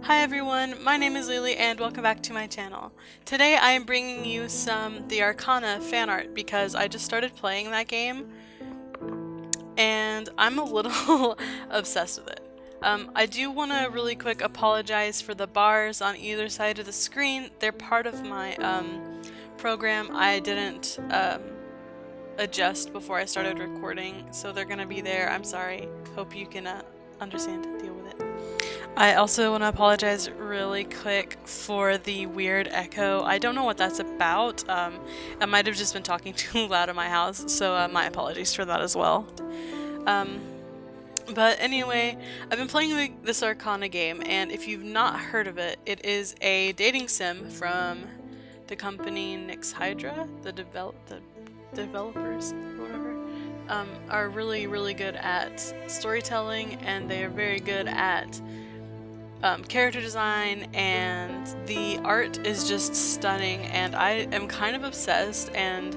Hi everyone, my name is Lily and welcome back to my channel. Today I am bringing you the Arcana fan art because I just started playing that game and I'm a little obsessed with it. I do want to really quick apologize for the bars on either side of the screen. They're part of my program. I didn't adjust before I started recording, so they're gonna be there. I'm sorry. Hope you can understand and deal with it. I also want to apologize really quick for the weird echo. I don't know what that's about. I might have just been talking too loud in my house, so my apologies for that as well. But anyway, I've been playing this Arcana game, and if you've not heard of it, it is a dating sim from the company Nix Hydra. The developers or whatever are really good at storytelling, and they are very good at character design, and the art is just stunning, and I am kind of obsessed. And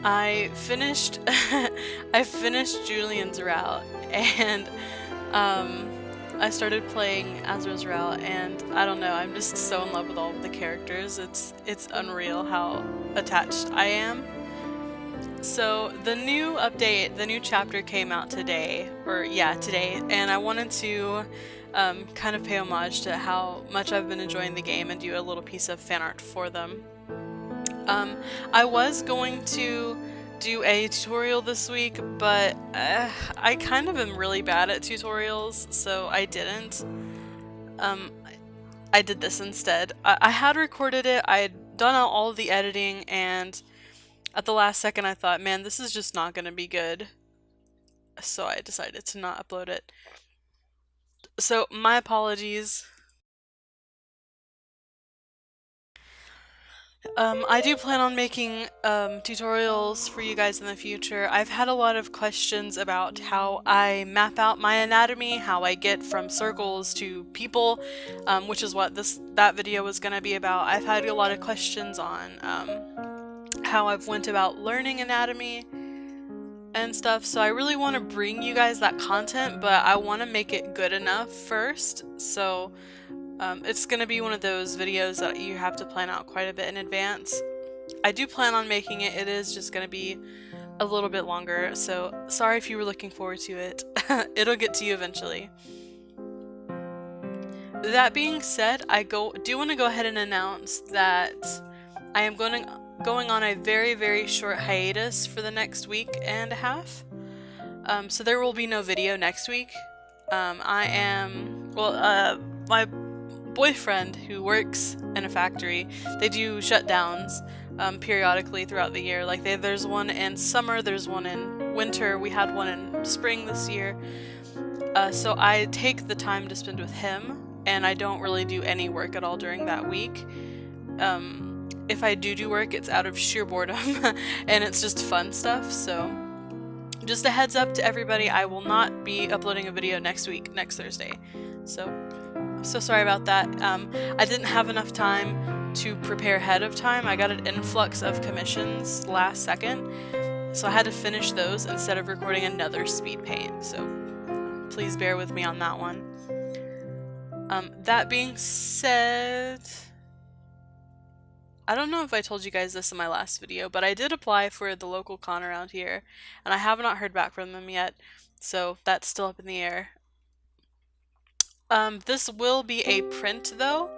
I finished I finished Julian's route, and I started playing Azra's route, and I don't know, I'm just so in love with all of the characters. It's unreal how attached I am. So the new update, the new chapter came out today, today, and I wanted to kind of pay homage to how much I've been enjoying the game and do a little piece of fan art for them. I was going to do a tutorial this week, but I kind of am really bad at tutorials, so I didn't. I did this instead. I had recorded it, I had done all of the editing, and at the last second I thought, man, this is just not gonna be good. So I decided to not upload it. So my apologies. I do plan on making tutorials for you guys in the future. I've had a lot of questions about how I map out my anatomy, how I get from circles to people, which is what that video was gonna be about. I've had a lot of questions on how I've went about learning anatomy and stuff, so I really want to bring you guys that content, but I want to make it good enough first. So it's gonna be one of those videos that you have to plan out quite a bit in advance. I do plan on making it. It is just gonna be a little bit longer, so sorry if you were looking forward to it. It'll get to you eventually. That being said, I do want to go ahead and announce that I am going on a very short hiatus for the next week and a half. So there will be no video next week. My boyfriend, who works in a factory, they do shutdowns periodically throughout the year. Like there's one in summer, there's one in winter, we had one in spring this year. So I take the time to spend with him, and I don't really do any work at all during that week. If I do work, it's out of sheer boredom and it's just fun stuff. So just a heads up to everybody, I will not be uploading a video next Thursday. So I'm so sorry about that. I didn't have enough time to prepare ahead of time. I got an influx of commissions last second, so I had to finish those instead of recording another Speedpaint. So please bear with me on that one. That being said, I don't know if I told you guys this in my last video, but I did apply for the local con around here, and I have not heard back from them yet, so that's still up in the air. This will be a print though.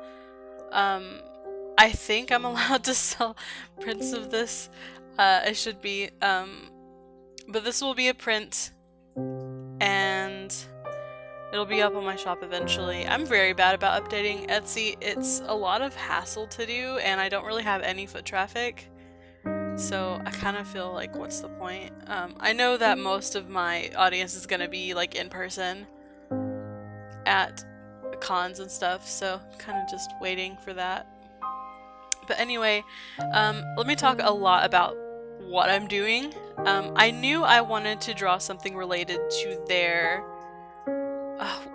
I think I'm allowed to sell prints of this. It should be, but this will be a print, and it'll be up on my shop eventually. I'm very bad about updating Etsy. It's a lot of hassle to do, and I don't really have any foot traffic. So I kind of feel like, what's the point? I know that most of my audience is gonna be like in person at cons and stuff, so I'm kind of just waiting for that. But anyway, let me talk a lot about what I'm doing. I knew I wanted to draw something related to their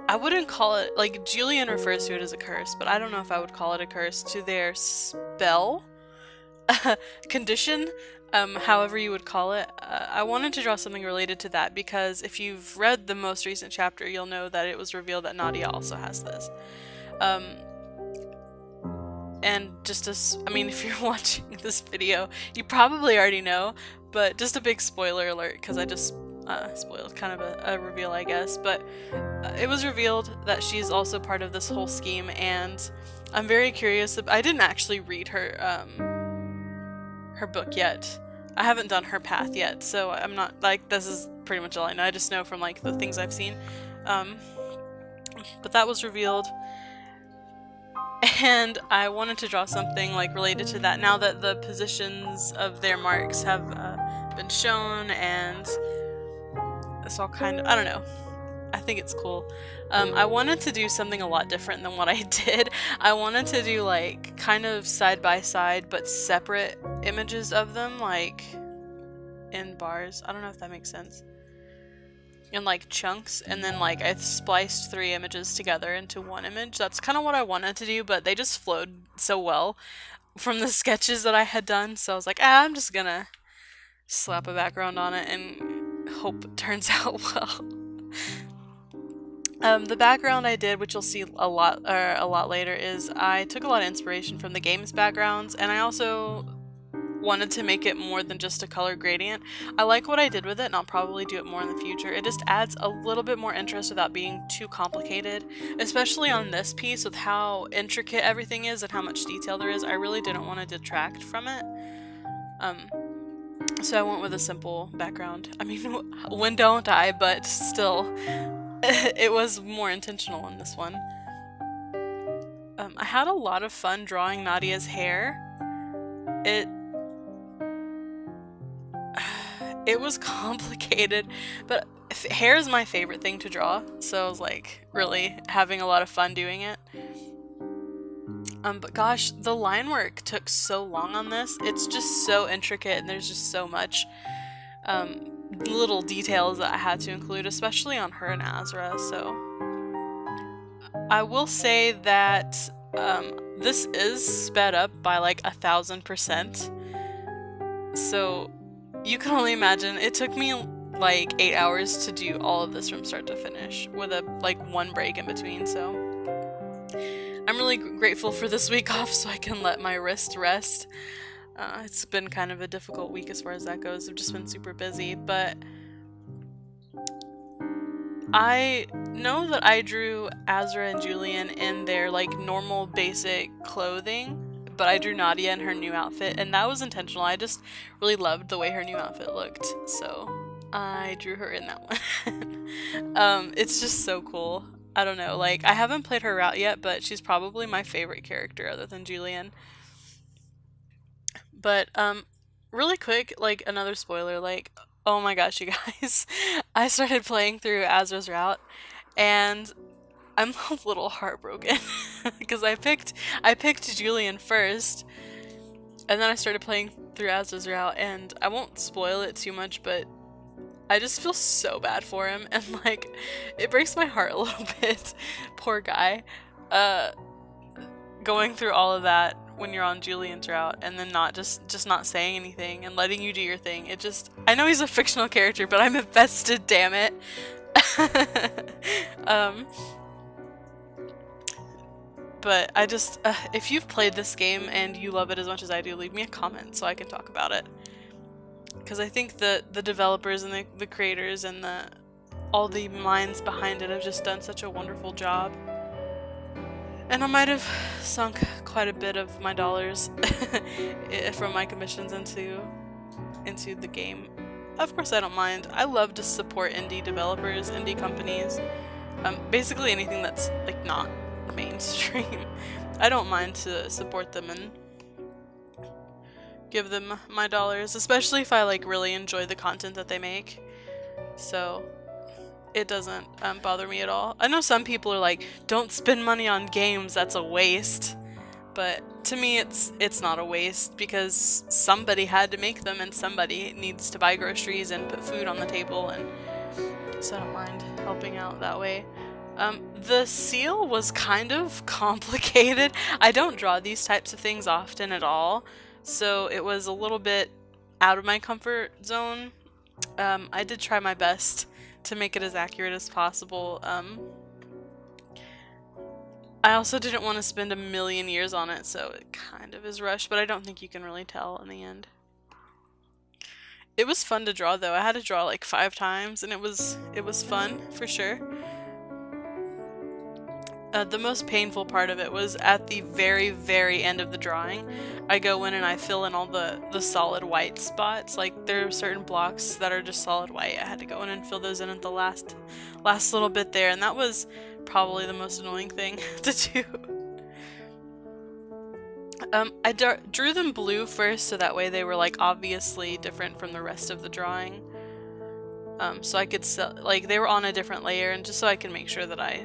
I wouldn't call it, like, Julian refers to it as a curse, but I don't know if I would call it a curse, to their spell condition. however you would call it. I wanted to draw something related to that because if you've read the most recent chapter, you'll know that it was revealed that Nadia also has this. And just as, I mean, if you're watching this video, you probably already know, but just a big spoiler alert, because I just spoiled kind of a reveal, I guess, but it was revealed that she's also part of this whole scheme, and I'm very curious. I didn't actually read her book yet. I haven't done her path yet, so I'm not, like, this is pretty much all I know. I just know from, like, the things I've seen. But that was revealed. And I wanted to draw something like related to that now that the positions of their marks have been shown, and it's all kind of, I don't know, I think it's cool. I wanted to do something a lot different than what I did. I wanted to do like kind of side by side but separate images of them, like in bars. I don't know if that makes sense. In like chunks, and then like I spliced 3 images together into one image. That's kind of what I wanted to do, but they just flowed so well from the sketches that I had done, so I was like, I'm just gonna slap a background on it and hope it turns out well. The background I did, which you'll see a lot later, is I took a lot of inspiration from the game's backgrounds, and I also wanted to make it more than just a color gradient. I like what I did with it, and I'll probably do it more in the future. It just adds a little bit more interest without being too complicated, especially on this piece with how intricate everything is and how much detail there is. I really didn't want to detract from it. So I went with a simple background. I mean, when don't I, but still, it was more intentional in this one. I had a lot of fun drawing Nadia's hair. It was complicated, but hair is my favorite thing to draw, so I was like really having a lot of fun doing it. But gosh, the line work took so long on this. It's just so intricate, and there's just so much little details that I had to include, especially on her and Azra. So I will say that this is sped up by like 1000%. So you can only imagine, it took me like 8 hours to do all of this from start to finish, with a like 1 break in between. So I'm really grateful for this week off so I can let my wrist rest. It's been kind of a difficult week as far as that goes. I've just been super busy, but I know that I drew Azra and Julian in their like normal basic clothing, but I drew Nadia in her new outfit, and that was intentional. I just really loved the way her new outfit looked, so I drew her in that one. It's just so cool. I don't know, like, I haven't played her route yet, but she's probably my favorite character other than Julian. But, really quick, like, another spoiler, like, oh my gosh, you guys, I started playing through Azra's route, and I'm a little heartbroken, because I picked Julian first, and then I started playing through Azra's route, and I won't spoil it too much, but I just feel so bad for him, and like, it breaks my heart a little bit. Poor guy. Going through all of that when you're on Julian's route, and then not just not saying anything and letting you do your thing. It just, I know he's a fictional character, but I'm invested, damn it. But I just, if you've played this game and you love it as much as I do, leave me a comment so I can talk about it. Because I think the developers and the creators and all the minds behind it have just done such a wonderful job. And I might have sunk quite a bit of my dollars from my commissions into the game. Of course I don't mind. I love to support indie developers, indie companies. Basically anything that's like not mainstream. I don't mind to support them and give them my dollars, especially if I like really enjoy the content that they make. So it doesn't bother me at all. I know some people are like, don't spend money on games, that's a waste. But to me it's not a waste, because somebody had to make them and somebody needs to buy groceries and put food on the table, and so I don't mind helping out that way. The seal was kind of complicated. I don't draw these types of things often at all, so it was a little bit out of my comfort zone. I did try my best to make it as accurate as possible. I also didn't want to spend a million years on it, so it kind of is rushed, but I don't think you can really tell in the end. It was fun to draw though. I had to draw like 5 times and it was fun for sure. The most painful part of it was at the very, very end of the drawing. I go in and I fill in all the solid white spots. Like there are certain blocks that are just solid white. I had to go in and fill those in at the last little bit there, and that was probably the most annoying thing to do. I drew them blue first, so that way they were like obviously different from the rest of the drawing. So I could like they were on a different layer, and just so I can make sure that I,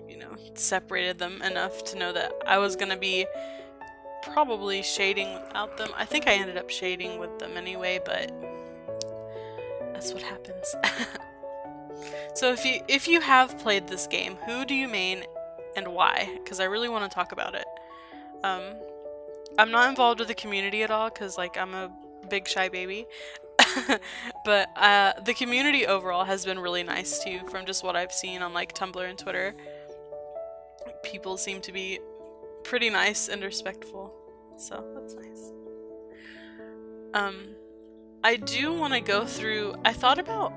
you know, separated them enough to know that I was gonna be probably shading without them. I think I ended up shading with them anyway, but that's what happens. So if you have played this game, who do you main and why? Because I really want to talk about it. I'm not involved with the community at all because like I'm a big shy baby. But the community overall has been really nice too, from just what I've seen on like Tumblr and Twitter. People seem to be pretty nice and respectful, so that's nice. I do want to go through, I thought about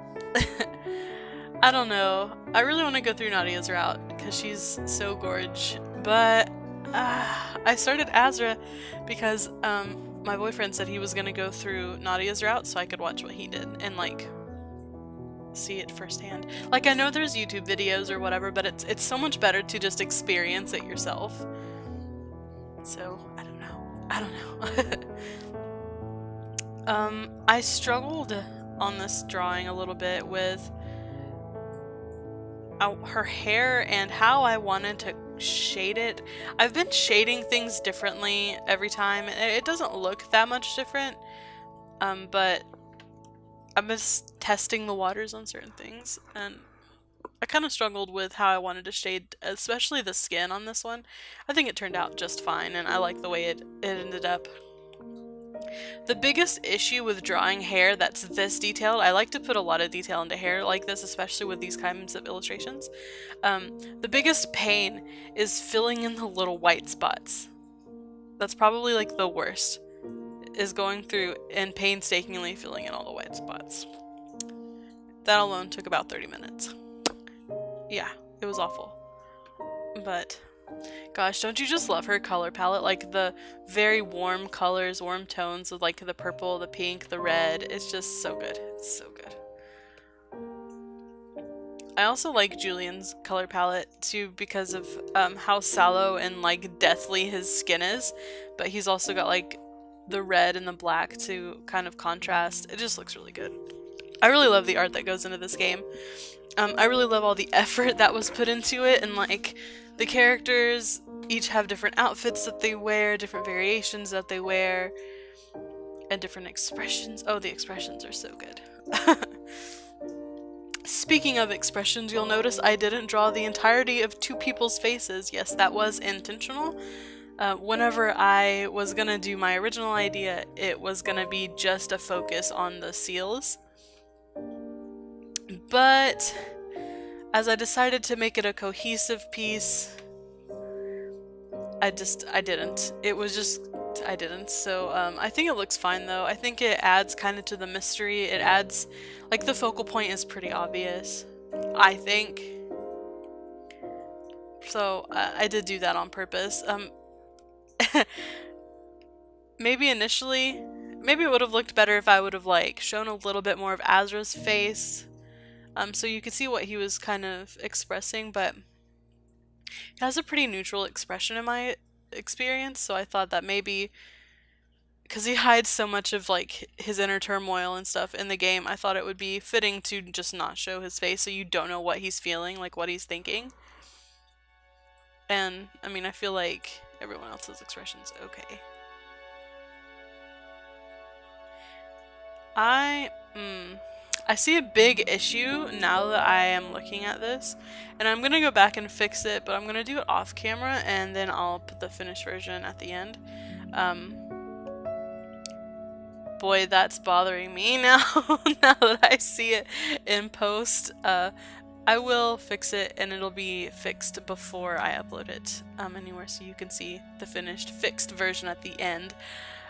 I don't know, I really want to go through Nadia's route because she's so gorge, but I started Azra because my boyfriend said he was gonna go through Nadia's route so I could watch what he did and like see it firsthand. Like I know there's YouTube videos or whatever, but it's so much better to just experience it yourself. So I don't know. I struggled on this drawing a little bit with her hair and how I wanted to shade it. I've been shading things differently every time. It doesn't look that much different, but I'm just testing the waters on certain things, and I kind of struggled with how I wanted to shade, especially the skin on this one. I think it turned out just fine, and I like the way it ended up. The biggest issue with drawing hair that's this detailed, I like to put a lot of detail into hair like this, especially with these kinds of illustrations. The biggest pain is filling in the little white spots. That's probably like the worst, is going through and painstakingly filling in all the white spots. That alone took about 30 minutes. Yeah, it was awful. But gosh, don't you just love her color palette? Like the very warm colors, warm tones of like the purple, the pink, the red. It's just so good. It's so good. I also like Julian's color palette too because of how sallow and like deathly his skin is, but he's also got like the red and the black to kind of contrast. It just looks really good. I really love the art that goes into this game. I really love all the effort that was put into it, and like the characters each have different outfits that they wear, different variations that they wear, and different expressions. Oh, the expressions are so good. Speaking of expressions, you'll notice I didn't draw the entirety of 2 people's faces. Yes, that was intentional. Whenever I was gonna do my original idea, it was gonna be just a focus on the seals. But as I decided to make it a cohesive piece, I didn't. I didn't. So I think it looks fine though. I think it adds kind of to the mystery. It adds, like the focal point is pretty obvious, I think. So I did do that on purpose. Maybe initially, maybe it would have looked better if I would have like shown a little bit more of Azra's face. So you could see what he was kind of expressing, but he has a pretty neutral expression in my experience, so I thought that maybe, because he hides so much of like his inner turmoil and stuff in the game, I thought it would be fitting to just not show his face so you don't know what he's feeling, like what he's thinking. And, I mean, I feel like everyone else's expression's okay. I see a big issue now that I am looking at this, and I'm gonna go back and fix it, but I'm gonna do it off camera and then I'll put the finished version at the end. boy, that's bothering me now. Now that I see it in post, I will fix it, and it'll be fixed before I upload it anywhere, so you can see the finished fixed version at the end.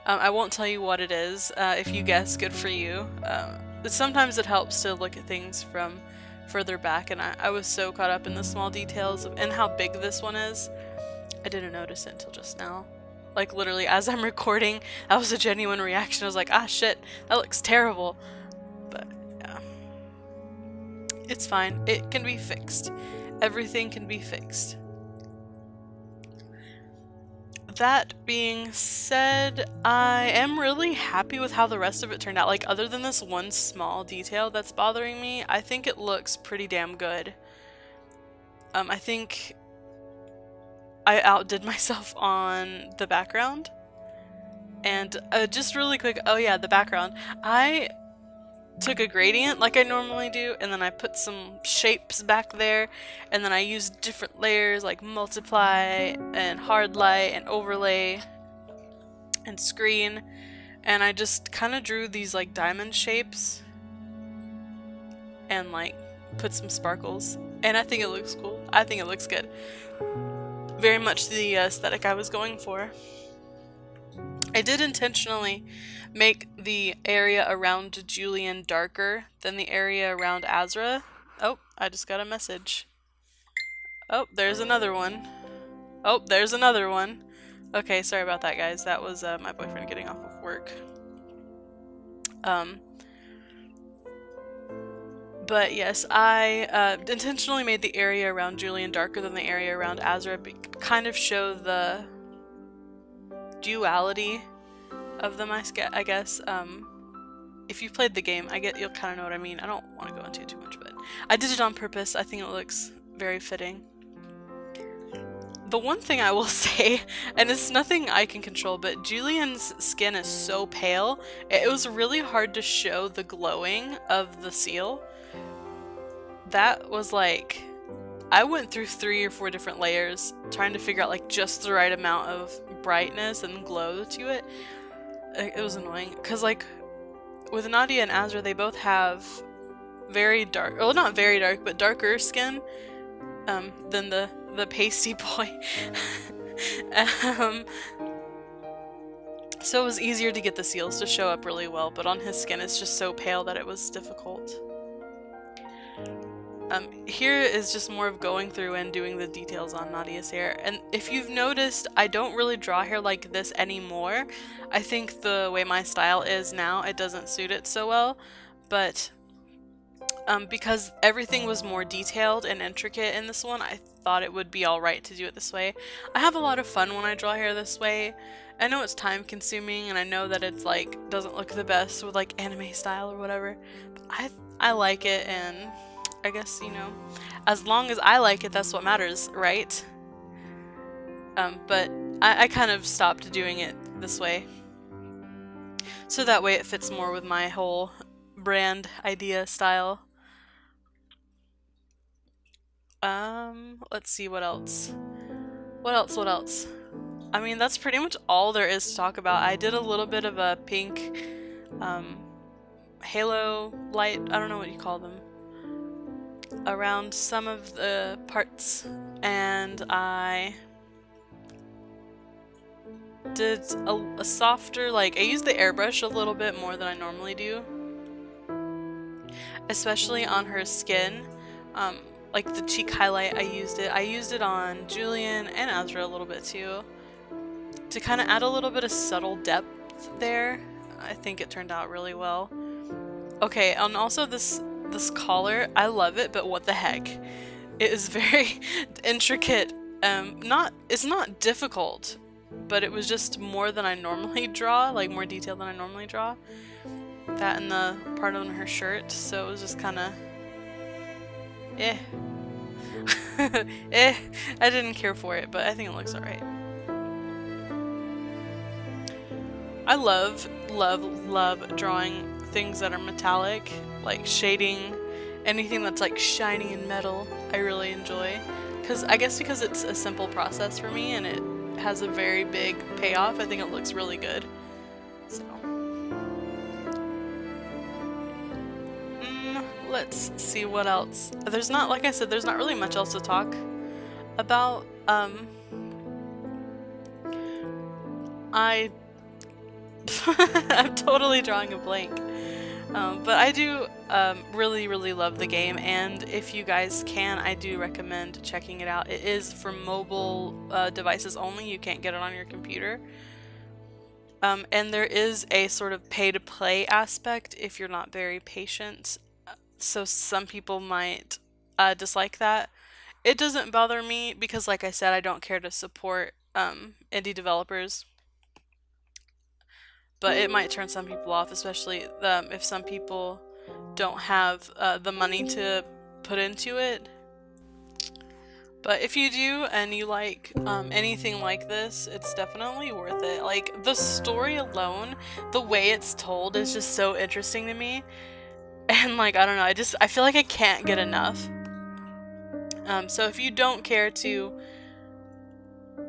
I won't tell you what it is. If you guess, good for you. Sometimes it helps to look at things from further back, and I was so caught up in the small details and how big this one is, I didn't notice it until just now. Like literally as I'm recording, that was a genuine reaction. I was like, ah shit, that looks terrible. But yeah, it's fine. It can be fixed. Everything can be fixed. That being said, I am really happy with how the rest of it turned out. Like, other than this one small detail that's bothering me, I think it looks pretty damn good. I think I outdid myself on the background. And just really quick, oh yeah, the background. I took a gradient like I normally do, and then I put some shapes back there, and then I used different layers like multiply and hard light and overlay and screen, and I just kind of drew these like diamond shapes and like put some sparkles, and I think it looks cool. I think it looks good. Very much the aesthetic I was going for. I did intentionally make the area around Julian darker than the area around Azra. Oh, I just got a message. Oh, there's another one. Oh, there's another one. Okay, sorry about that, guys. That was my boyfriend getting off of work. But yes, I intentionally made the area around Julian darker than the area around Azra, kind of show the duality of them, I guess. If you've played the game, you'll kind of know what I mean. I don't want to go into it too much, but I did it on purpose. I think it looks very fitting. The one thing I will say, and it's nothing I can control, but Julian's skin is so pale, it was really hard to show the glowing of the seal. That was like, I went through 3 or 4 different layers trying to figure out like just the right amount of brightness and glow to it. It was annoying because like with Nadia and Azra, they both have very dark, well not very dark, but darker skin than the pasty boy. So it was easier to get the seals to show up really well, but on his skin it's just so pale that it was difficult. Here is just more of going through and doing the details on Nadia's hair. And if you've noticed, I don't really draw hair like this anymore. I think the way my style is now, it doesn't suit it so well. But because everything was more detailed and intricate in this one, I thought it would be alright to do it this way. I have a lot of fun when I draw hair this way. I know it's time consuming, and I know that it's like doesn't look the best with like anime style or whatever. But I like it, and I guess, you know, as long as I like it, that's what matters, right? But I kind of stopped doing it this way. So that way it fits more with my whole brand idea style. Let's see what else. What else? I mean, that's pretty much all there is to talk about. I did a little bit of a pink, halo light, I don't know what you call them, around some of the parts, and I did a softer, like, I used the airbrush a little bit more than I normally do, especially on her skin. Like the cheek highlight, I used it on Julian and Azra a little bit too, to kind of add a little bit of subtle depth there. I think it turned out really well. Okay, and also this collar, I love it, but what the heck? It is very intricate. It's not difficult, but it was just more than I normally draw, like more detail than I normally draw. That and the part on her shirt, so it was just kind of eh. I didn't care for it, but I think it looks alright. I love drawing things that are metallic, like shading, anything that's like shiny and metal. I really enjoy, I guess because it's a simple process for me and it has a very big payoff. I think it looks really good. So let's see what else. There's not, like I said, there's not really much else to talk about. I'm totally drawing a blank. But I do really, really love the game, and if you guys can, I do recommend checking it out. It is for mobile devices only. You can't get it on your computer. And there is a sort of pay-to-play aspect if you're not very patient. So some people might dislike that. It doesn't bother me because, like I said, I don't care to support indie developers. But it might turn some people off, especially if some people don't have the money to put into it. But if you do and you like anything like this, it's definitely worth it. Like, the story alone, the way it's told is just so interesting to me. And like, I don't know, I feel like I can't get enough. So if you don't care to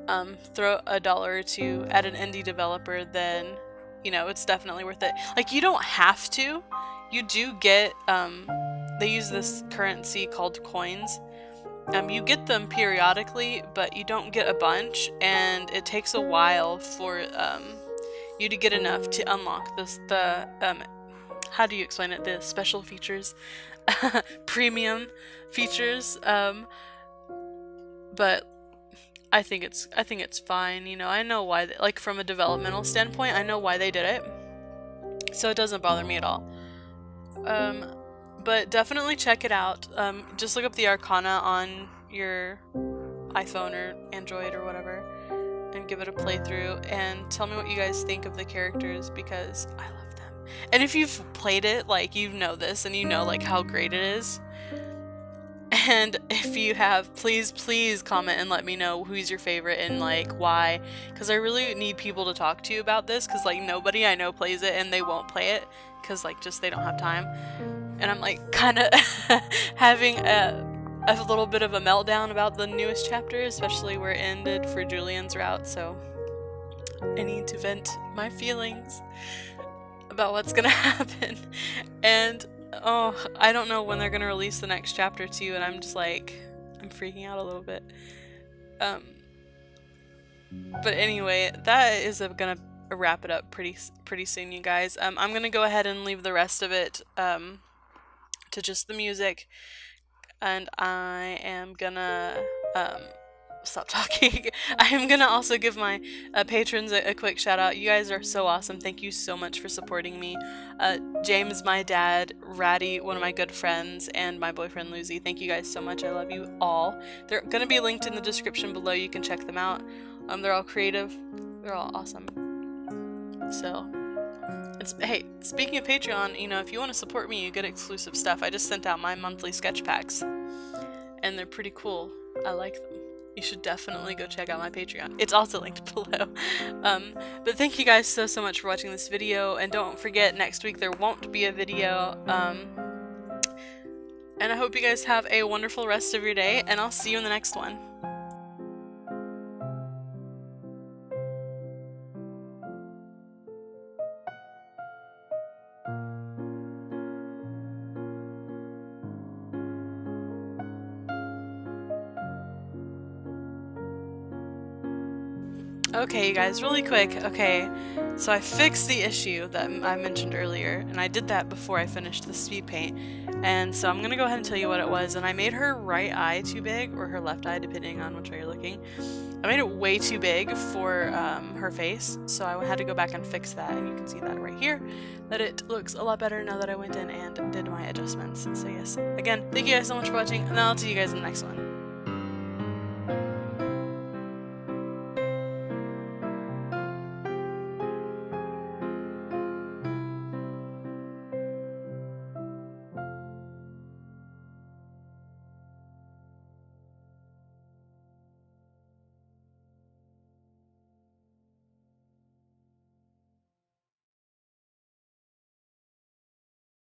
throw $1 or $2 at an indie developer, then you know, it's definitely worth it. Like, you don't have to. You do get, they use this currency called coins. You get them periodically, but you don't get a bunch, and it takes a while for you to get enough to unlock how do you explain it? The special features, premium features. But I think it's fine. You know, I know why. Like, from a developmental standpoint, I know why they did it, so it doesn't bother me at all. But definitely check it out. Just look up the Arcana on your iPhone or Android or whatever, and give it a playthrough. And tell me what you guys think of the characters, because I love them. And if you've played it, like, you know this, and you know like how great it is. And if you have, please comment and let me know who's your favorite and like why, because I really need people to talk to about this, because like nobody I know plays it and they won't play it because like just they don't have time. And I'm like kind of having a little bit of a meltdown about the newest chapter, especially where it ended for Julian's route, so I need to vent my feelings about what's gonna happen. And oh, I don't know when they're gonna release the next chapter too, and I'm just like, I'm freaking out a little bit. But anyway, that is gonna wrap it up pretty soon, you guys. I'm gonna go ahead and leave the rest of it to just the music, and I am gonna stop talking. I am gonna also give my patrons a quick shout out. You guys are so awesome. Thank you so much for supporting me. James, my dad, Ratty, one of my good friends, and my boyfriend Lucy. Thank you guys so much. I love you all. They're gonna be linked in the description below. You can check them out. They're all creative. They're all awesome. So, hey, speaking of Patreon, you know, if you want to support me, you get exclusive stuff. I just sent out my monthly sketch packs, and they're pretty cool. I like them. You should definitely go check out my Patreon. It's also linked below. But thank you guys so much for watching this video, and don't forget, next week there won't be a video. And I hope you guys have a wonderful rest of your day, and I'll see you in the next one. Okay, you guys, really quick. Okay, so I fixed the issue that I mentioned earlier, and I did that before I finished the Speedpaint. And so I'm gonna go ahead and tell you what it was. And I made her right eye too big, or her left eye, depending on which way you're looking. I made it way too big for her face, so I had to go back and fix that. And you can see that right here, that it looks a lot better now that I went in and did my adjustments. So yes, again, thank you guys so much for watching, and I'll see you guys in the next one.